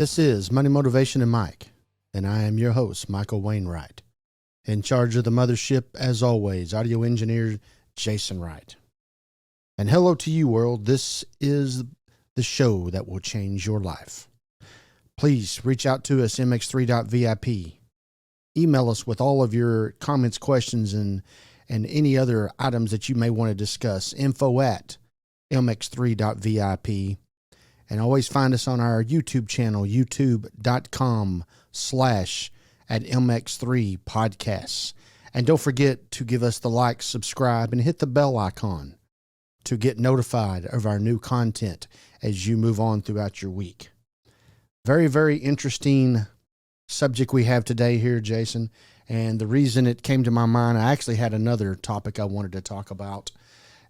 This is Money Motivation and Mike, and I am your host, Michael Wainwright. In charge of the mothership, as always, audio engineer Jason Wright. And hello to you, world. This is the show that will change your life. Please reach out to us, MX3.VIP. Email us with all of your comments, questions, and any other items that you may want to discuss. info@mx3.vip. And always find us on our YouTube channel, youtube.com/@MX3 podcasts. And don't forget to give us the like, subscribe, and hit the bell icon to get notified of our new content as you move on throughout your week. Very, very interesting subject we have today here, Jason. And the reason it came to my mind, I actually had another topic I wanted to talk about,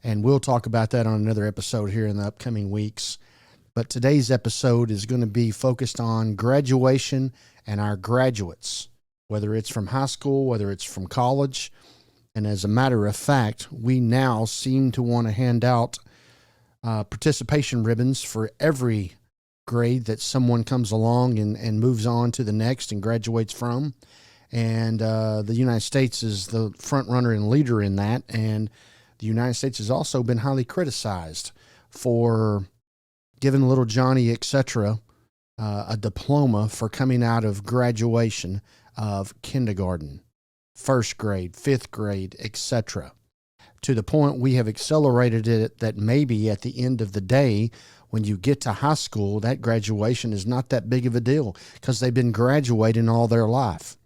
and we'll talk about that on another episode here in the upcoming weeks. But today's episode is going to be focused on graduation and our graduates, whether it's from high school, whether it's from college. And as a matter of fact, we now seem to want to hand out participation ribbons for every grade that someone comes along and moves on to the next and graduates from. And the United States is the front runner and leader in that. And the United States has also been highly criticized for giving little Johnny, etc., a diploma for coming out of graduation of kindergarten, first grade, fifth grade, etc., to the point we have accelerated it that maybe at the end of the day, when you get to high school, that graduation is not that big of a deal because they've been graduating all their life.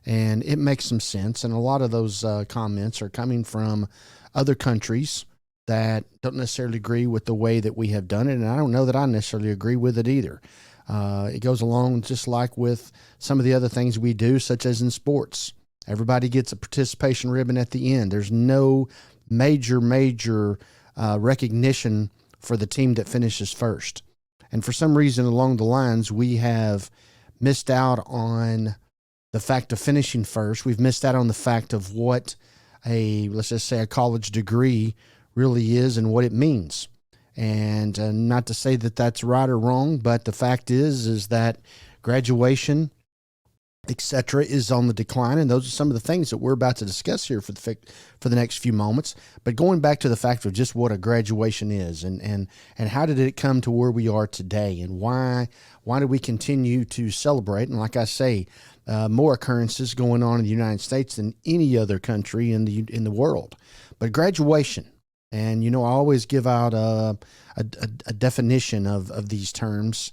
And it makes some sense. And a lot of those comments are coming from other countries that don't necessarily agree with the way that we have done it. And I don't know that I necessarily agree with it either. It goes along just like with some of the other things we do, such as in sports. Everybody gets a participation ribbon at the end. There's no major recognition for the team that finishes first. And for some reason along the lines, we have missed out on the fact of finishing first. We've missed out on the fact of what let's just say a college degree really is and what it means. And not to say that that's right or wrong, but the fact is that graduation, etc., is on the decline. And those are some of the things that we're about to discuss here for the next few moments. But going back to the fact of just what a graduation is and how did it come to where we are today, and why do we continue to celebrate? And like I say, more occurrences going on in the United States than any other country in the world. But graduation, and I always give out a definition of these terms.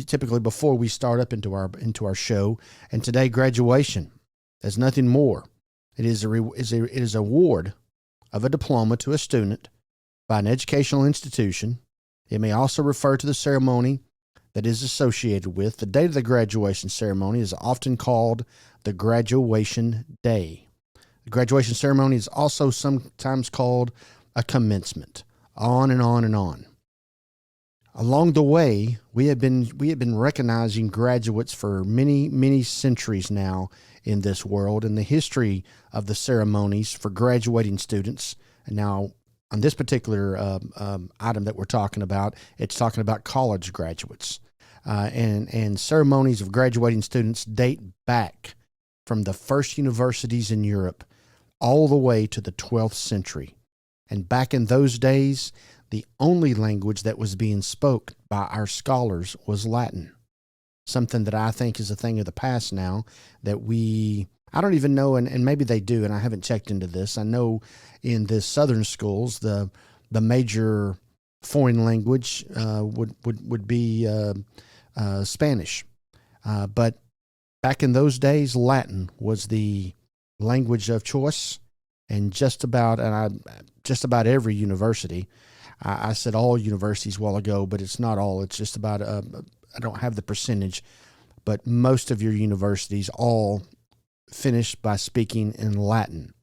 Typically before we start up into our show. And today, graduation is nothing more. It is a award of a diploma to a student by an educational institution. It may also refer to the ceremony that is associated with. The date of the graduation ceremony is often called the graduation day. The graduation ceremony is also sometimes called a commencement. On and on and on. Along the way, we have been recognizing graduates for many centuries now in this world, and the history of the ceremonies for graduating students. And now, on this particular item that we're talking about, it's talking about college graduates, and ceremonies of graduating students date back from the first universities in Europe all the way to the 12th century. And back in those days, the only language that was being spoke by our scholars was Latin, something that I think is a thing of the past now that I don't even know, and maybe they do, and I haven't checked into this. I know in the southern schools, the major foreign language would be Spanish. But back in those days, Latin was the language of choice, and just about every university. I said all universities a while ago, but it's not all. It's just about, I don't have the percentage, but most of your universities all finish by speaking in Latin.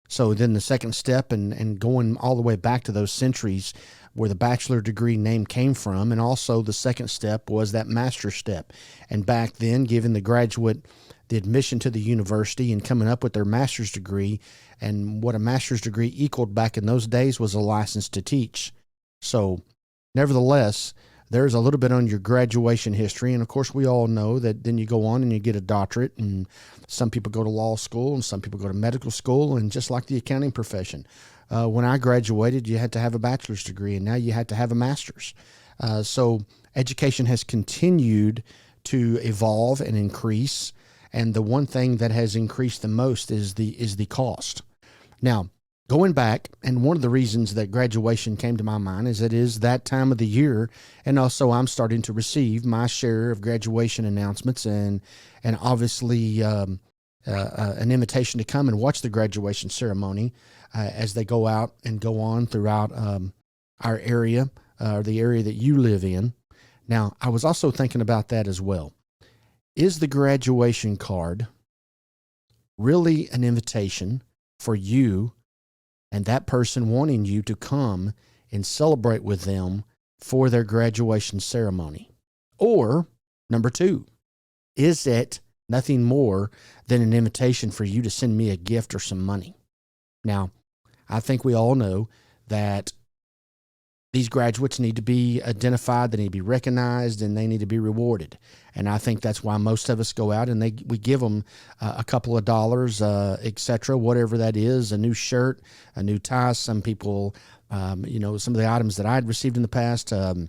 So then the second step, and going all the way back to those centuries where the bachelor degree name came from, and also the second step was that master's step. And back then, giving the graduate the admission to the university and coming up with their master's degree, and what a master's degree equaled back in those days was a license to teach. So nevertheless, There's a little bit on your graduation history. And of course, we all know that then you go on and you get a doctorate, and some people go to law school and some people go to medical school, and just like the accounting profession. When I graduated, you had to have a bachelor's degree, and now you had to have a master's. So education has continued to evolve and increase. And the one thing that has increased the most is the cost. Now, going back, and one of the reasons that graduation came to my mind is it is that time of the year, and also I'm starting to receive my share of graduation announcements, and obviously an invitation to come and watch the graduation ceremony as they go out and go on throughout our area, or the area that you live in. Now, I was also thinking about that as well. Is the graduation card really an invitation for you and that person wanting you to come and celebrate with them for their graduation ceremony? Or, number two, is it nothing more than an invitation for you to send me a gift or some money? Now, I think we all know that these graduates need to be identified, they need to be recognized, and they need to be rewarded. And I think that's why most of us go out and we give them a couple of dollars, etc., whatever that is, a new shirt, a new tie. Some people, some of the items that I had received in the past, a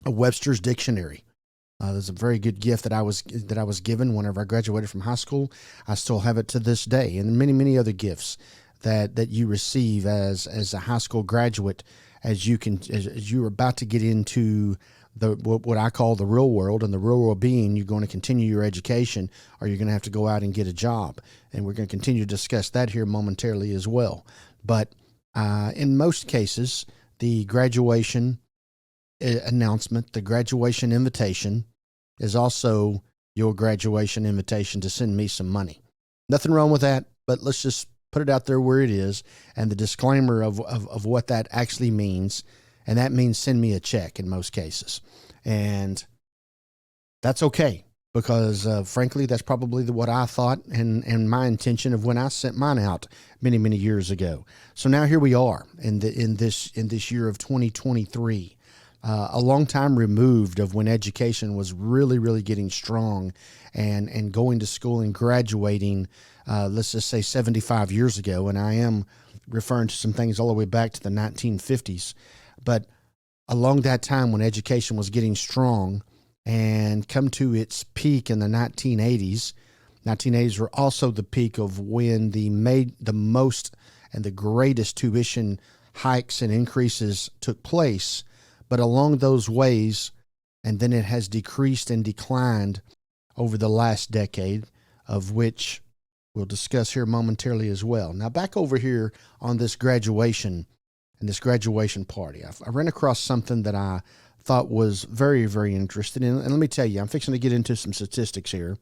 Webster's dictionary. There's a very good gift that I was given whenever I graduated from high school. I still have it to this day, and many, many other gifts that you receive as a high school graduate, as you're about to get into what I call the real world. And the real world being, you're going to continue your education, or you're going to have to go out and get a job. And we're going to continue to discuss that here momentarily as well. But in most cases, the graduation announcement, the graduation invitation, is also your graduation invitation to send me some money. Nothing wrong with that, but let's just put it out there where it is, and the disclaimer of what that actually means. And that means send me a check in most cases. And that's okay, because frankly, that's probably what I thought and my intention of when I sent mine out many, many years ago. So now here we are in this year of 2023, a long time removed of when education was really, really getting strong and going to school and graduating, let's just say 75 years ago. And I am referring to some things all the way back to the 1950s. But along that time when education was getting strong and come to its peak in the 1980s, 1980s were also the peak of when the most and the greatest tuition hikes and increases took place. But along those ways, and then it has decreased and declined over the last decade, of which we'll discuss here momentarily as well. Now, back over here on this graduation and this graduation party, I ran across something that I thought was very, very interesting. And let me tell you, I'm fixing to get into some statistics here.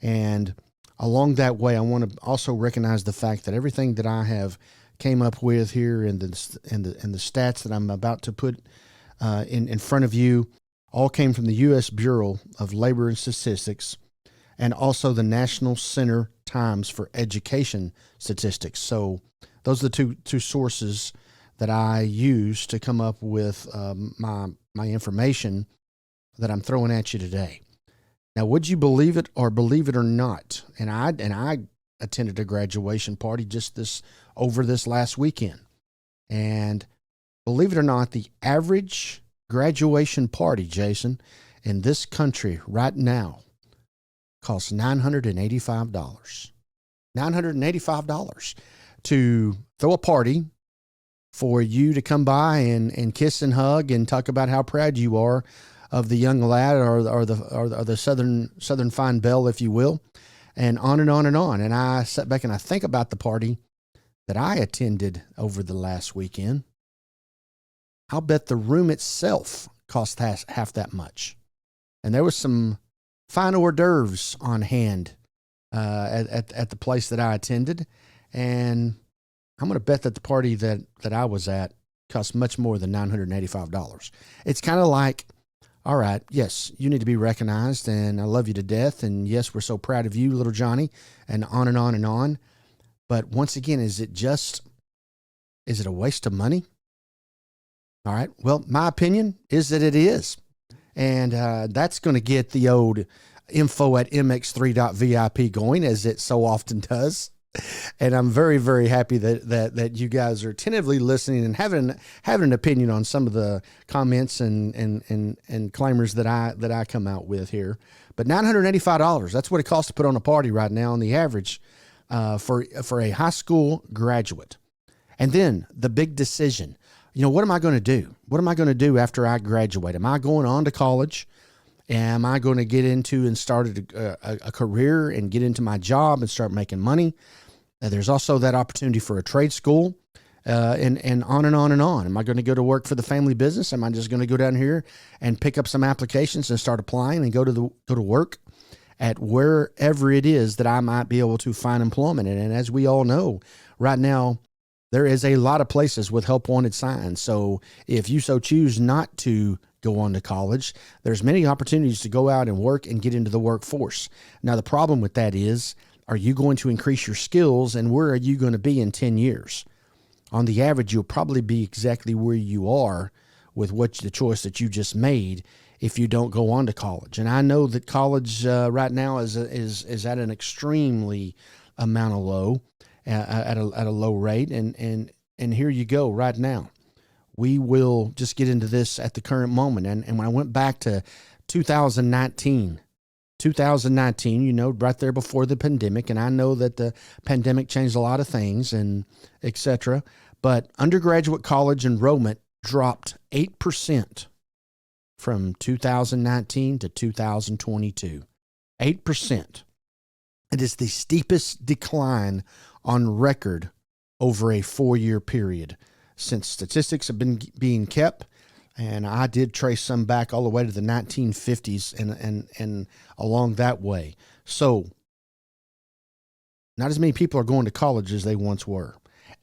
And along that way, I want to also recognize the fact that everything that I have came up with here and the stats that I'm about to put in front of you all came from the U.S. Bureau of Labor and Statistics, and also the National Center Times for Education Statistics. So those are the two sources that I use to come up with my information that I'm throwing at you today. Now, would you believe it or not? And I attended a graduation party just over this last weekend, and believe it or not, the average graduation party, Jason, in this country right now costs $985. $985 to throw a party for you to come by and kiss and hug and talk about how proud you are of the young lad or the Southern Fine Belle, if you will, and on and on and on. And I sat back and I think about the party that I attended over the last weekend. I'll bet the room itself cost half that much. And there was some fine hors d'oeuvres on hand at the place that I attended. And I'm going to bet that the party that I was at cost much more than $985. It's kind of like, all right, yes, you need to be recognized, and I love you to death, and yes, we're so proud of you, little Johnny, and on and on and on. But once again, is it a waste of money? All right, well, my opinion is that it is. And that's going to get the old info at mx3.vip going, as it so often does. And I'm very, very happy that you guys are attentively listening and having an opinion on some of the comments and claimers that I come out with here. But $985, that's what it costs to put on a party right now on the average for a high school graduate. And then the big decision, what am I going to do? What am I going to do after I graduate? Am I going on to college? Am I going to get into and start a career and get into my job and start making money? There's also that opportunity for a trade school, and on and on and on. Am I going to go to work for the family business? Am I just going to go down here and pick up some applications and start applying and go to work at wherever it is that I might be able to find employment? And as we all know, right now, there is a lot of places with help wanted signs. So if you so choose not to go on to college, there's many opportunities to go out and work and get into the workforce. Now, the problem with that is, are you going to increase your skills, and where are you going to be in 10 years? On the average, you'll probably be exactly where you are with the choice that you just made if you don't go on to college. And I know that college right now is at an extremely amount of low, at a low rate. And here you go right now. We will just get into this at the current moment. And when I went back to 2019, right there before the pandemic, and I know that the pandemic changed a lot of things and et cetera, but undergraduate college enrollment dropped 8% from 2019 to 2022. 8%. It is the steepest decline on record over a 4-year period since statistics have been being kept. And I did trace some back all the way to the 1950s and along that way. So not as many people are going to college as they once were.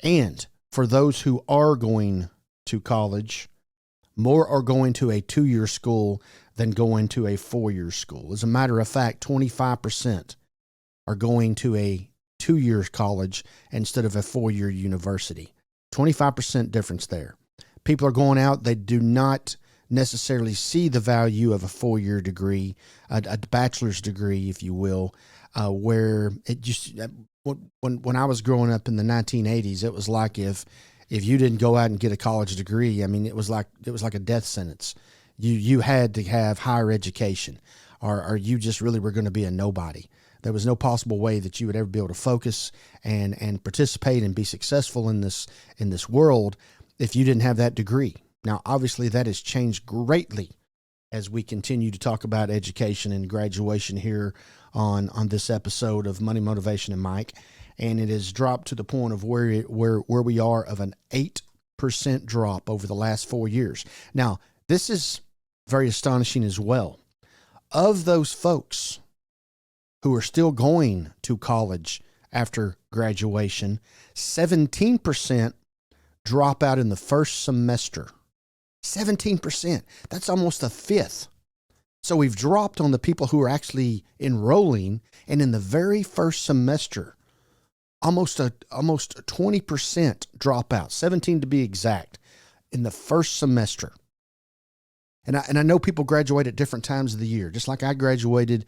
And for those who are going to college, more are going to a 2-year school than going to a 4-year school. As a matter of fact, 25% are going to a 2-year college instead of a 4-year university. 25% difference there. People are going out, they do not necessarily see the value of a 4-year degree, a bachelor's degree, if you will, where it just, when I was growing up in the 1980s, it was like if you didn't go out and get a college degree, I mean, it was like a death sentence. You had to have higher education, or you just really were going to be a nobody. There was no possible way that you would ever be able to focus and participate and be successful in this world if you didn't have that degree. Now, obviously, that has changed greatly as we continue to talk about education and graduation here on this episode of Money, Motivation, and Mike. And it has dropped to the point of where we are of an 8% drop over the last 4 years. Now, this is very astonishing as well. Of those folks who are still going to college after graduation, 17% drop out in the first semester. 17%. That's almost a fifth. So we've dropped on the people who are actually enrolling, and in the very first semester, almost a 20% dropout, 17 to be exact, in the first semester. And I know people graduate at different times of the year, just like I graduated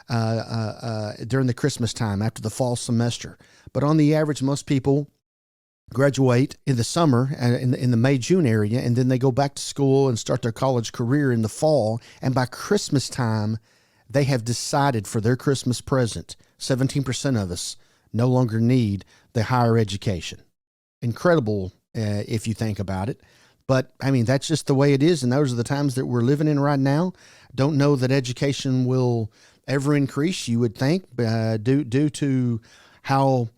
during the Christmas time after the fall semester. But on the average, most people graduate in the summer, in the May-June area, and then they go back to school and start their college career in the fall. And by Christmas time, they have decided for their Christmas present, 17% of us no longer need the higher education. Incredible if you think about it. But, I mean, that's just the way it is, and those are the times that we're living in right now. Don't know that education will ever increase, you would think, due to how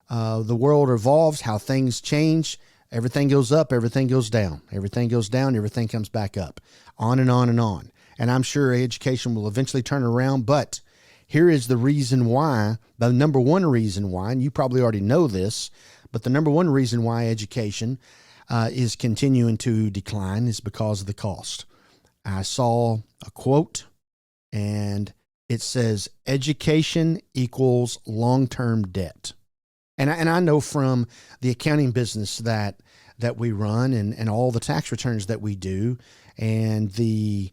the world evolves, how things change. Everything goes up, everything goes down. Everything goes down, everything comes back up. On and on and on. And I'm sure education will eventually turn around, but here is the reason why, the number one reason why, and you probably already know this, but the number one reason why education is continuing to decline is because of the cost. I saw a quote, and it says, education equals long-term debt. And I know from the accounting business that we run and all the tax returns that we do and the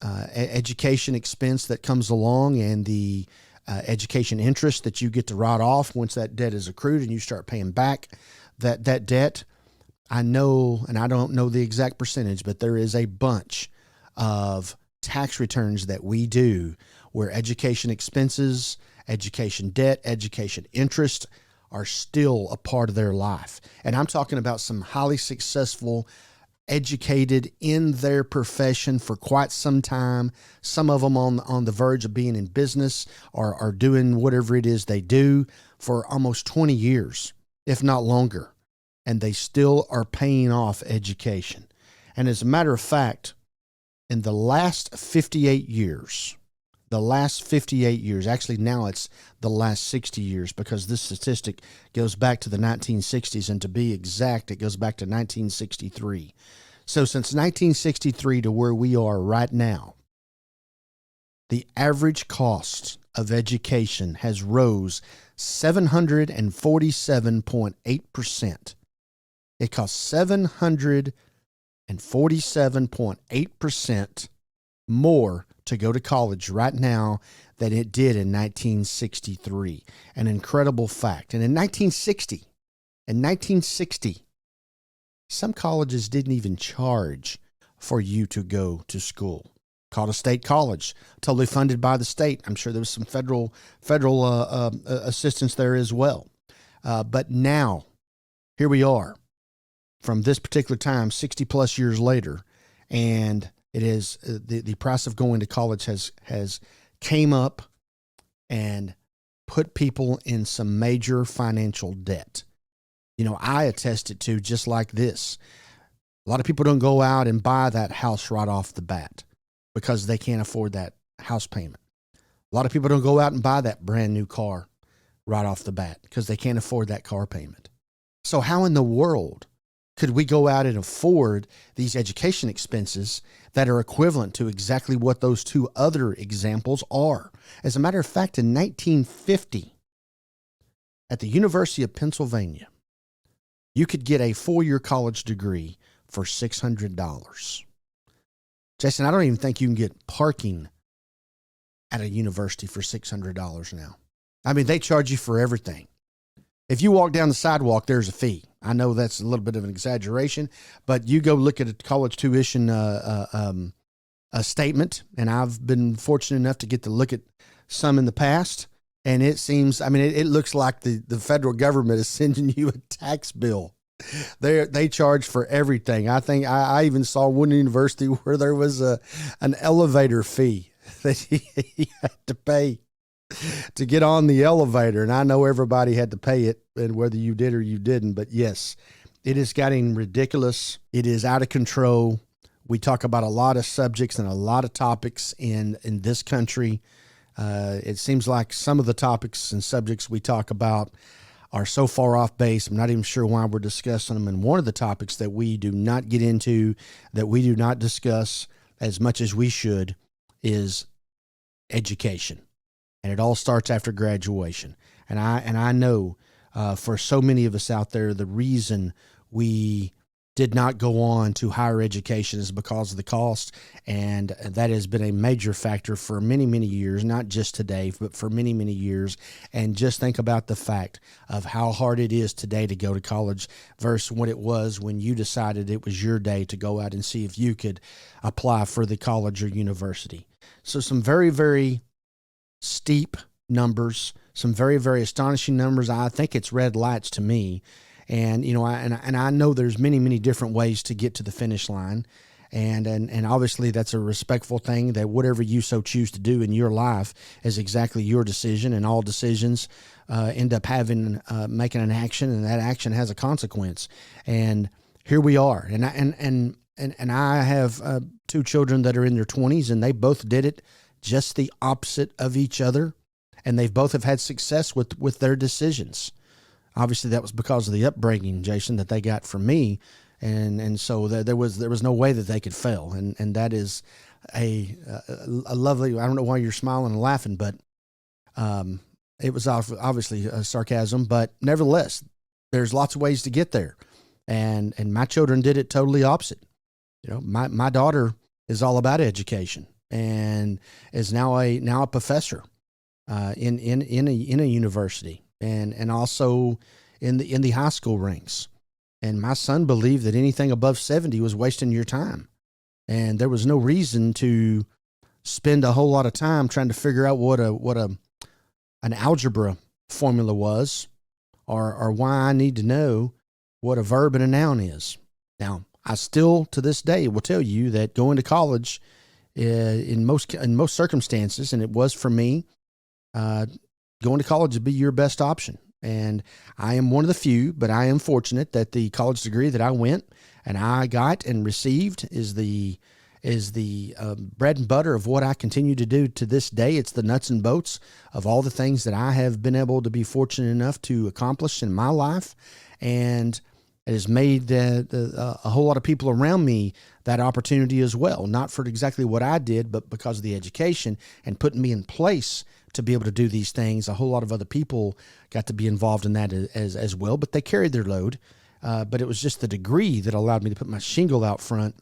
education expense that comes along, and the education interest that you get to write off once that debt is accrued and you start paying back that debt. I know, and I don't know the exact percentage, but there is a bunch of tax returns that we do where education expenses, education debt, education interest are still a part of their life. And I'm talking about some highly successful, educated in their profession for quite some time. Some of them on the verge of being in business or are doing whatever it is they do for almost 20 years, if not longer. And they still are paying off education. And as a matter of fact, in the last 58 years, actually now it's the last 60 years because this statistic goes back to the 1960s, and to be exact, it goes back to 1963. So since 1963 to where we are right now, the average cost of education has rose 747.8%. It costs 747.8% more to go to college right now than it did in 1963. An incredible fact. And in 1960, some colleges didn't even charge for you to go to school. Called a state college, totally funded by the state. I'm sure there was some federal assistance there as well. But now, here we are from this particular time, 60 plus years later, and it is the price of going to college has came up and put people in some major financial debt. You know, I attest it to just like this. A lot of people don't go out and buy that house right off the bat because they can't afford that house payment. A lot of people don't go out and buy that brand new car right off the bat because they can't afford that car payment. So how in the world could we go out and afford these education expenses that are equivalent to exactly what those two other examples are? As a matter of fact, in 1950, at the University of Pennsylvania, you could get a 4-year college degree for $600. Jason, I don't even think you can get parking at a university for $600 now. I mean, they charge you for everything. If you walk down the sidewalk, there's a fee. I know that's a little bit of an exaggeration, but you go look at a college tuition a statement, and I've been fortunate enough to get to look at some in the past, and it seems, I mean, it looks like the federal government is sending you a tax bill. They charge for everything. I think I even saw one university where there was an elevator fee that you had to pay to get on the elevator. And I know everybody had to pay it, and whether you did or you didn't, but yes, it is getting ridiculous. It is out of control. We talk about a lot of subjects and a lot of topics in this country. It seems like some of the topics and subjects we talk about are so far off base. I'm not even sure why we're discussing them. And one of the topics that we do not get into, that we do not discuss as much as we should, is education. And it all starts after graduation. And I know for so many of us out there, the reason we did not go on to higher education is because of the cost. And that has been a major factor for many, many years, not just today, but for many, many years. And just think about the fact of how hard it is today to go to college versus what it was when you decided it was your day to go out and see if you could apply for the college or university. So some very, very steep numbers, some very, very astonishing numbers. I think it's red lights to me. And, you know, I know there's many, many different ways to get to the finish line. And obviously that's a respectful thing, that whatever you so choose to do in your life is exactly your decision, and all decisions end up making an action, and that action has a consequence. And here we are. And I have 2 children that are in their 20s, and they both did it just the opposite of each other. And they've both have had success with their decisions. Obviously, that was because of the upbringing, Jason, that they got from me, and so there was no way that they could fail, and that is a lovely. I don't know why you're smiling and laughing, but it was obviously a sarcasm, but nevertheless, there's lots of ways to get there, and my children did it totally opposite. You know, my daughter is all about education. and is now a professor in a university, and also in the high school ranks. And my son believed that anything above 70 was wasting your time, and there was no reason to spend a whole lot of time trying to figure out what an algebra formula was, or why I need to know what a verb and a noun is. Now, I still to this day will tell you that going to college, in most circumstances, and it was for me, going to college would be your best option. And I am one of the few, but I am fortunate that the college degree that I went and I got and received is the bread and butter of what I continue to do to this day. It's the nuts and bolts of all the things that I have been able to be fortunate enough to accomplish in my life. And it has made a whole lot of people around me that opportunity as well. Not for exactly what I did, but because of the education and putting me in place to be able to do these things. A whole lot of other people got to be involved in that as well, but they carried their load. But it was just the degree that allowed me to put my shingle out front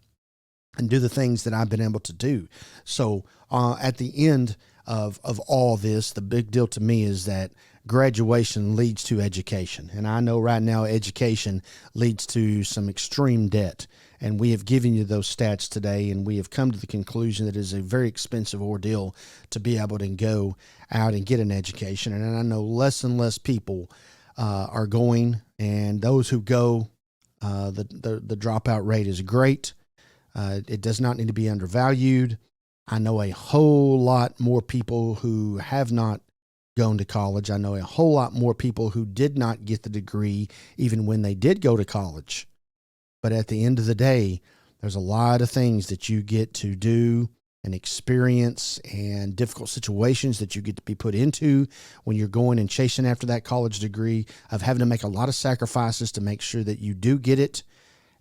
and do the things that I've been able to do. So at the end of all this, the big deal to me is that graduation leads to education. And I know right now education leads to some extreme debt. And we have given you those stats today, and we have come to the conclusion that it is a very expensive ordeal to be able to go out and get an education. And I know less and less people are going, and those who go, the dropout rate is great. It does not need to be undervalued. I know a whole lot more people who have not gone to college. I know a whole lot more people who did not get the degree even when they did go to college. But at the end of the day, there's a lot of things that you get to do and experience, and difficult situations that you get to be put into when you're going and chasing after that college degree, of having to make a lot of sacrifices to make sure that you do get it.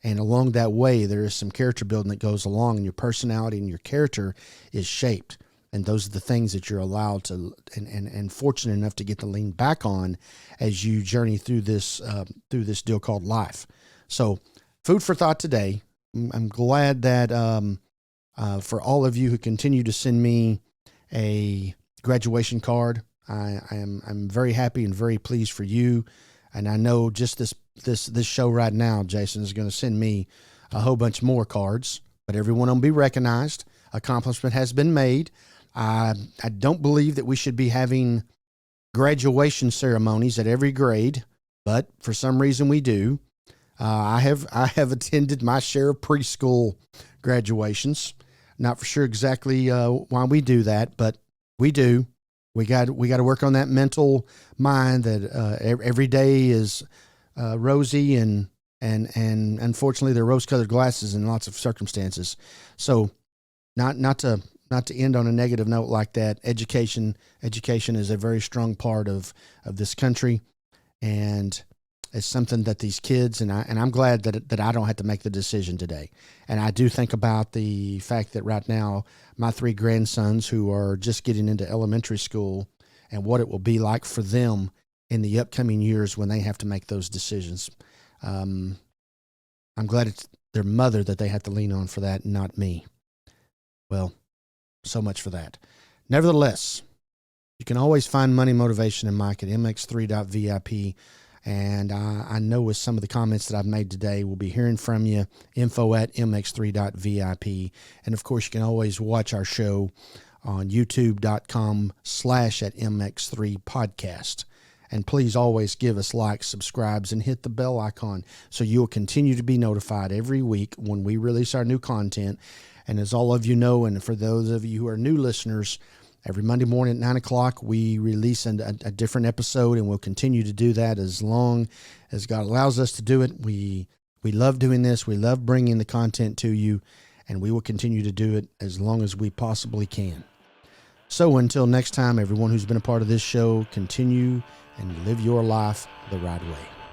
And along that way, there is some character building that goes along, and your personality and your character is shaped. And those are the things that you're allowed to and fortunate enough to get to lean back on as you journey through this deal called life. So, food for thought today. I'm glad that for all of you who continue to send me a graduation card, I'm very happy and very pleased for you. And I know just this show right now, Jason is going to send me a whole bunch more cards, but every one of them be recognized. Accomplishment has been made. I don't believe that we should be having graduation ceremonies at every grade, but for some reason we do. I have attended my share of preschool graduations. Not for sure exactly why we do that, but we do. We got to work on that mental mind that every day is rosy, and unfortunately they're rose-colored glasses in lots of circumstances. So not to end on a negative note like that. Education is a very strong part of this country, and it's something that these kids, and I'm glad that I don't have to make the decision today. And I do think about the fact that right now my 3 grandsons who are just getting into elementary school, and what it will be like for them in the upcoming years when they have to make those decisions. I'm glad it's their mother that they have to lean on for that, and not me. Well, so much for that. Nevertheless, you can always find Money, Motivation, and Mike at mx3.vip. And I know with some of the comments that I've made today, we'll be hearing from you, info@mx3.vip. And of course, you can always watch our show on youtube.com/@mx3podcast. And please always give us likes, subscribes, and hit the bell icon so you'll continue to be notified every week when we release our new content. And as all of you know, and for those of you who are new listeners, every Monday morning at 9 o'clock, we release a different episode, and we'll continue to do that as long as God allows us to do it. We love doing this. We love bringing the content to you, and we will continue to do it as long as we possibly can. So until next time, everyone who's been a part of this show, continue and live your life the right way.